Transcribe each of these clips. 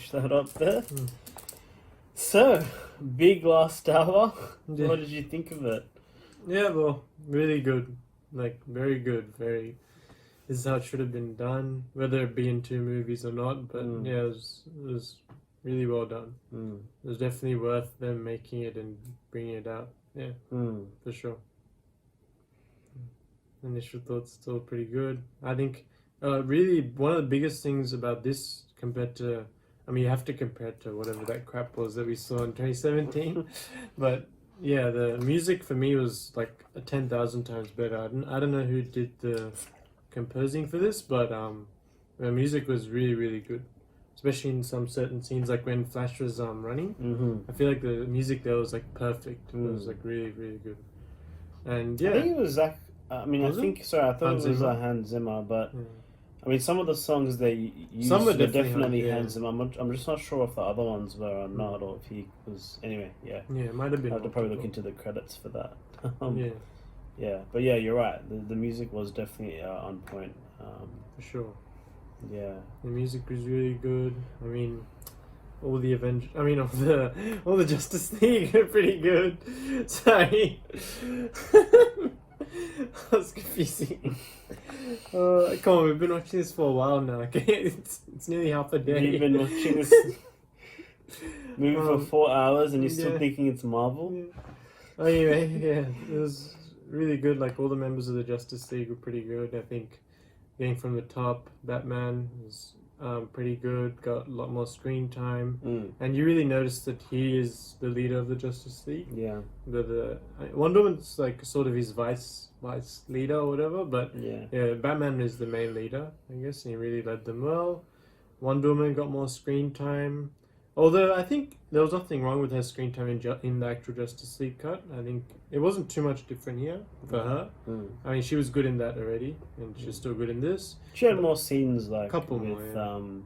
push that up there. So, big last hour. Yeah. What did you think of it? Yeah, well, really good. Like, very good. Very. This is how it should have been done, whether it be in 2 movies or not. But yeah, it was really well done. It was definitely worth them making it and bringing it out. Yeah, for sure. Initial thoughts still pretty good. I think really one of the biggest things about this compared to, I mean, you have to compare it to whatever that crap was that we saw in 2017, but yeah, the music for me was like 10,000 times better. I don't know who did the composing for this, but the music was really, really good, especially in some certain scenes, like when Flash was running. I feel like the music there was like perfect. It was like really, really good. And yeah, I think it was Zach. I mean, Was I it? think sorry. I thought Hans it was Zimmer? Hans Zimmer, but I mean, some of the songs they used Some were were definitely definitely Hans, Hans Zimmer. I'm just not sure if the other ones were or not, or if he was. Anyway, yeah. yeah, it might have been. I have to probably look into the credits for that. Yeah, but yeah, you're right. The music was definitely on point. For sure. Yeah, The music was really good. I mean, all the all the Justice League are pretty good. Sorry. That's confusing. Come on, we've been watching this for a while now. Okay, it's nearly half a day. you've been watching this movie for 4 hours and you're still thinking it's Marvel. Yeah. Anyway, yeah, it was really good. Like all the members of the Justice League were pretty good. I think getting from the top, Batman was pretty good. Got a lot more screen time, and you really notice that he is the leader of the Justice League. Yeah, The Wonder Woman's like sort of his vice leader or whatever, but yeah, Batman is the main leader, I guess, and he really led them well. Wonder Woman got more screen time, although I think there was nothing wrong with her screen time in the actual Justice League cut. I think it wasn't too much different here for her. I mean, she was good in that already, and she's still good in this. she had more scenes like Couple with more,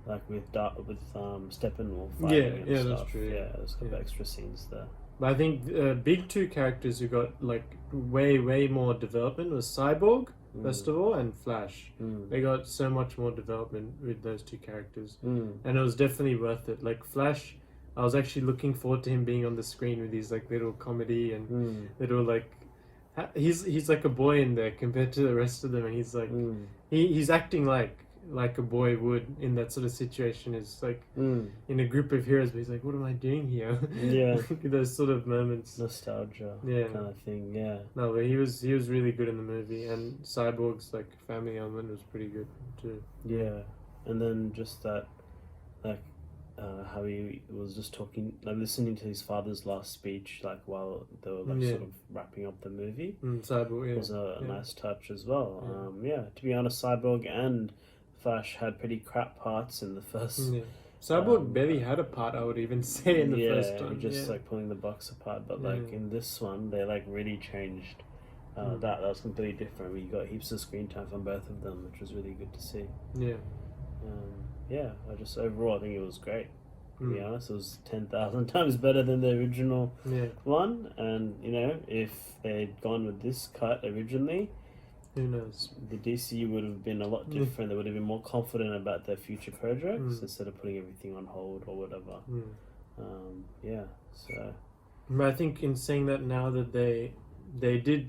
like with Steppenwolf. Yeah, stuff. that's true. Yeah, there's a couple extra scenes there. But I think big 2 characters who got like way more development was Cyborg first of all, and Flash. They got so much more development with those 2 characters, and it was definitely worth it. Like Flash, I was actually looking forward to him being on the screen with his like little comedy and little like he's like a boy in there compared to the rest of them, and he's like he's acting like a boy would in that sort of situation. Is like in a group of heroes, but he's like, what am I doing here? Yeah. Those sort of moments, Nostalgia, kind of thing. Yeah. No, but he was really good in the movie, and Cyborg's like family element was pretty good too. Yeah, and then just that, like, how he was just talking, like listening to his father's last speech, like while they were like sort of wrapping up the movie. Cyborg, was a nice touch as well. To be honest, Cyborg and Flash had pretty crap parts in the first. Cyborg barely had a part, I would even say, in the first time. Just like pulling the box apart. But like in this one, they like really changed. That was completely different. We got heaps of screen time from both of them, which was really good to see. I just overall I think it was great. To be honest, it was 10,000 times better than the original one. And you know, if they'd gone with this cut originally, who knows? The DC would have been a lot different. They would have been more confident about their future projects instead of putting everything on hold or whatever. So. But I think in saying that now that they did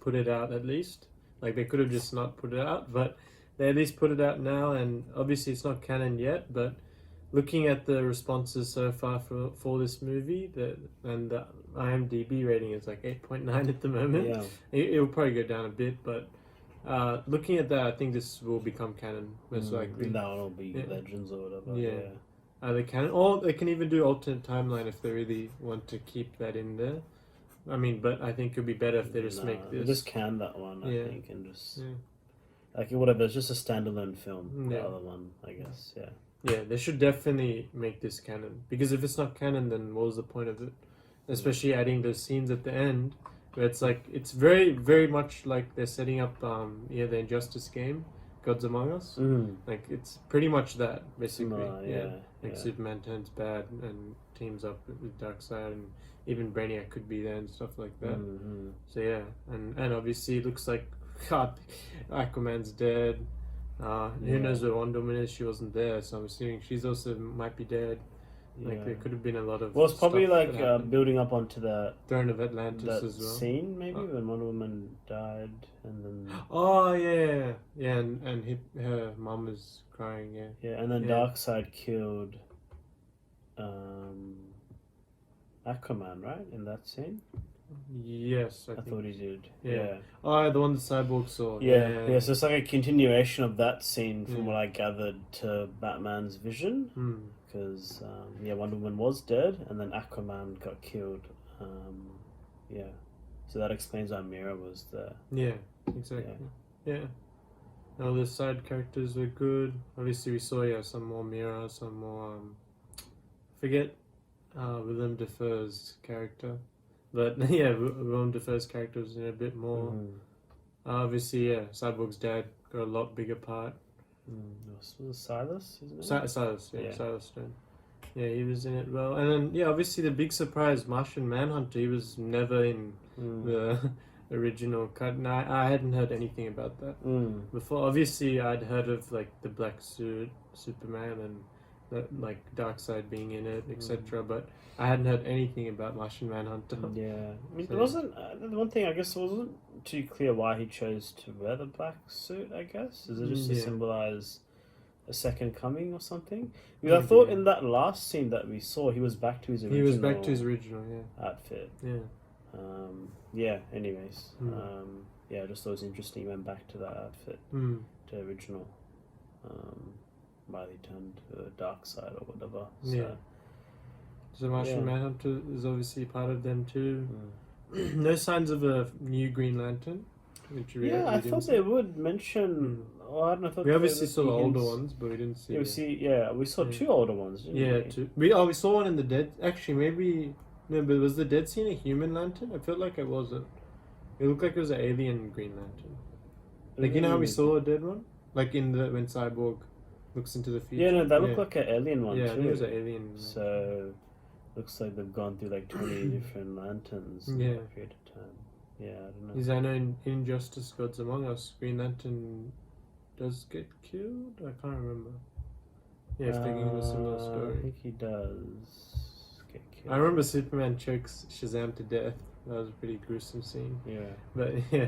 put it out at least, like they could have just not put it out, but they at least put it out now, and obviously it's not canon yet, but looking at the responses so far for this movie, and the IMDb rating is like 8.9 at the moment. Yeah. It will probably go down a bit, but looking at that, I think this will become canon, most likely. That one will be Legends or whatever. They can, or they can even do alternate timeline if they really want to keep that in there. I mean, but I think it would be better if they just make this. Just can that one, I think, and just like whatever. It's just a standalone film. The other one, I guess. Yeah, they should definitely make this canon, because if it's not canon, then what was the point of it? Especially adding those scenes at the end, where it's like it's very, very much like they're setting up the Injustice game, Gods Among Us. Like it's pretty much that basically. Superman turns bad and teams up with Darkseid, and even Brainiac could be there and stuff like that. So yeah, and obviously it looks like God, Aquaman's dead. Who knows where Wonder Woman is? She wasn't there, so I'm assuming she's also might be dead. Like there could have been a lot of. Well, it's probably stuff like building up onto the Throne of Atlantis as well. Scene maybe when Wonder Woman died, and then. Oh yeah, and her mom was crying. Yeah, and then Darkseid killed Aquaman, right? In that scene? Yes, I thought he did. Yeah. Oh, the one the Cyborg saw. Yeah. So it's like a continuation of that scene from what I gathered to Batman's vision. Because, Wonder Woman was dead, and then Aquaman got killed. So that explains why Mira was there. Yeah, exactly. Yeah. All the side characters were good. Obviously, we saw, some more Mira, some more, forget Willem Dafoe's character. But Willem Dafoe's character was in a bit more. Obviously, Cyborg's dad got a lot bigger part. Was Silas, isn't it? Silas Stone. Yeah, he was in it well. And then, obviously the big surprise, Martian Manhunter, he was never in the original cut. And I hadn't heard anything about that before. Obviously, I'd heard of, like, the black suit, Superman, and like Darkseid being in it, etc. But I hadn't heard anything about Martian Manhunter. Yeah, I mean, it wasn't the one thing. I guess it wasn't too clear why he chose to wear the black suit. I guess is it just to symbolize a second coming or something? Because I thought in that last scene that we saw, he was back to his original. He was back to his original outfit. Anyways, I just thought it was interesting. He went back to that outfit, to original. While he turned to the dark side or whatever. So Martian Manhunter is obviously part of them too. No signs of a new Green Lantern. Which I thought they would mention. I don't know. I thought we obviously saw the older ones, but we didn't see. We saw two older ones. Didn't we? Two. We saw one in the dead. Actually, maybe no. But was the dead scene a human lantern? I felt like it wasn't. It looked like it was an alien Green Lantern. Like you know how we saw a dead one, like in the when Cyborg looks into the future. Yeah, no, that looked like an alien one too. Yeah, I think it was an alien. So looks like they've gone through like 20 different lanterns in that period of time. Yeah, I don't know. Because I know in Injustice Gods Among Us, Green Lantern does get killed? I can't remember. Yeah, if thinking of a similar story. I think he does get killed. I remember Superman chokes Shazam to death. That was a pretty gruesome scene. Yeah. But yeah,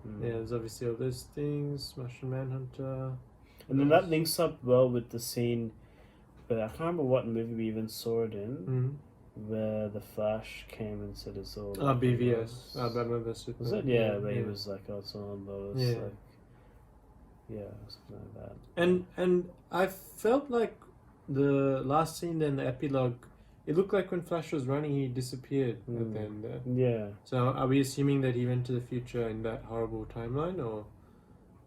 there's obviously all those things. Martian Manhunter. And then that links up well with the scene, but I can't remember what movie we even saw it in, where the Flash came and said it's all. BVS. Batman vs Superman. Was it? Yeah, where he was like, oh, it's on Lois. Yeah. Something like that. And I felt like the last scene in the epilogue, it looked like when Flash was running, he disappeared at the end there. Yeah. So are we assuming that he went to the future in that horrible timeline,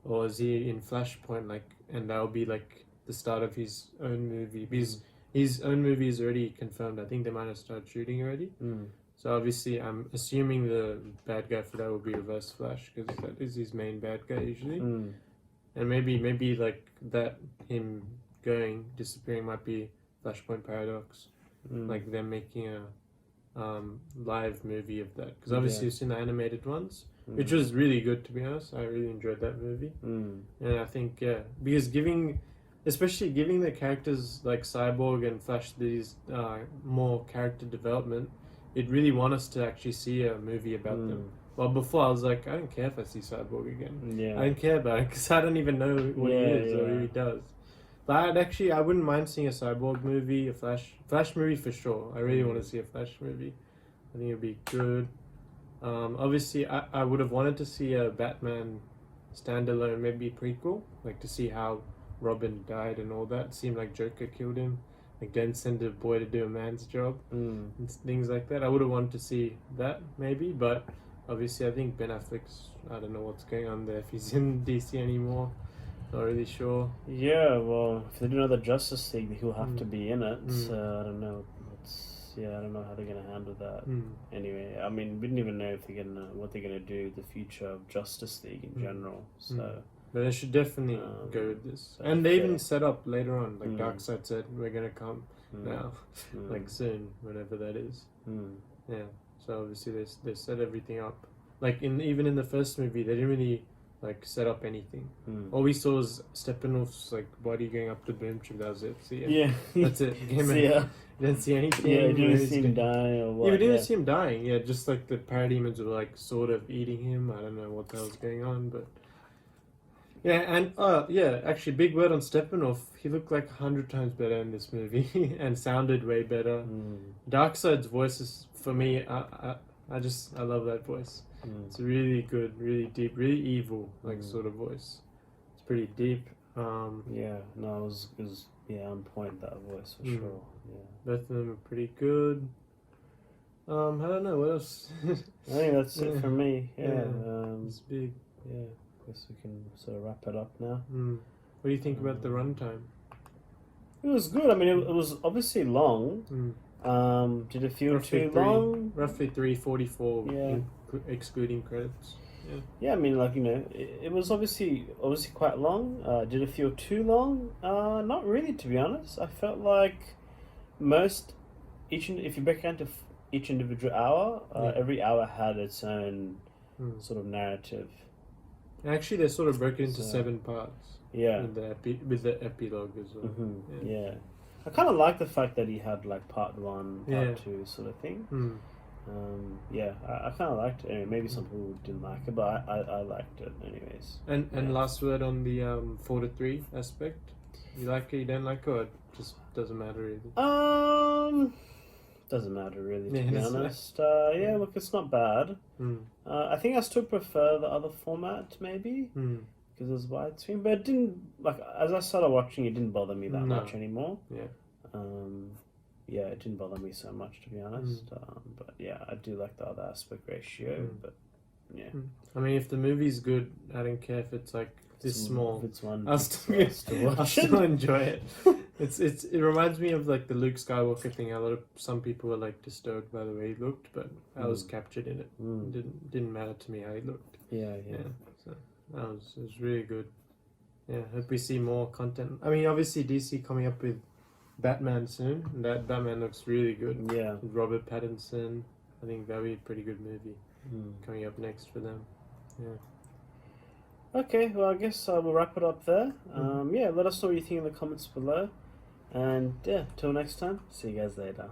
or is he in Flashpoint, like, and that'll be like the start of his own movie? Because his own movie is already confirmed. I think they might have started shooting already. So obviously, I'm assuming the bad guy for that will be Reverse Flash, because that is his main bad guy usually. And maybe like that, him disappearing might be Flashpoint Paradox, like them making a live movie of that. Because obviously you've seen the animated ones, which was really good, to be honest. I really enjoyed that movie. And I think, because especially giving the characters like Cyborg and Flash these more character development, it really wants us to actually see a movie about them. Well, before I was like, I don't care if I see Cyborg again. Yeah. I don't care about it because I don't even know what he is or who he does. But I wouldn't mind seeing a Cyborg movie, a Flash movie for sure. I really want to see a Flash movie. I think it'd be good. Obviously, I would have wanted to see a Batman standalone, maybe prequel, like to see how Robin died and all that. It seemed like Joker killed him. Like, then send a boy to do a man's job and things like that. I would have wanted to see that maybe, but obviously I think Ben Affleck's, I don't know what's going on there, if he's in DC anymore. Not really sure. Yeah, well, if they do another Justice League, he'll have to be in it. So I don't know. I don't know how they're gonna handle that. Anyway, I mean, we didn't even know if what they're gonna do with the future of Justice League in general. So. But they should definitely go with this. And they even set up later on, like Darkseid said, we're gonna come now, like soon, whenever that is. Yeah. So obviously they set everything up. Like even in the first movie, they didn't really like set up anything. Mm. All we saw was Steppenwolf's like body going up the boom tube. That was it. So Yeah. that's it. Game So, over. yeah. You didn't see anything. Yeah, you didn't He's see him die or what. Yeah, we didn't see him dying. Yeah, just like the parademons were like sort of eating him. I don't know what the hell's going on, but yeah, and yeah, actually, big word on Steppenwolf. He looked like 100 times better in this movie and sounded way better. Darkseid's voice is for me. I love that voice. It's really good, really deep, really evil, like sort of voice. It's pretty deep. Yeah, no, it was on point, that voice for sure. Yeah, both of them are pretty good. I don't know what else. I think that's it for me. Yeah, it's big. Yeah, I guess we can sort of wrap it up now. What do you think about the runtime? It was good. I mean, it was obviously long. Did it feel too long? Roughly 3:44. Yeah. Excluding credits. Yeah, I mean, like, you know, it was obviously quite long. Did it feel too long? Not really, to be honest. I felt like if you break down to each individual hour, every hour had its own sort of narrative. Actually, they sort of broke it into 7 parts. Yeah. With the epilogue as well. Yeah. I kind of like the fact that he had like part 1, part 2 sort of thing. Yeah, I kind of liked it. Anyway, maybe some people didn't like it, but I liked it anyways. And last word on the 4 to 3 aspect. You like it? You don't like it? Or it just doesn't matter really? Doesn't matter really, to be honest. Yeah, look, it's not bad. I think I still prefer the other format maybe because it was widescreen, but it didn't, like, as I started watching, it didn't bother me that much anymore. Yeah, it didn't bother me so much, to be honest. But yeah, I do like the other aspect ratio. But yeah, I mean, if the movie's good, I don't care if it's like this small. If it's one, I'll still enjoy it. It reminds me of like the Luke Skywalker thing. Some people were like disturbed by the way he looked, but I was captured in it. It didn't matter to me how he looked. Yeah. So it was really good. Yeah, hope we see more content. I mean, obviously DC coming up with Batman soon. And that Batman looks really good. Yeah. With Robert Pattinson. I think that'll be a pretty good movie coming up next for them. Yeah. Okay, well, I guess we'll wrap it up there. Yeah, let us know what you think in the comments below. And yeah, till next time, see you guys later.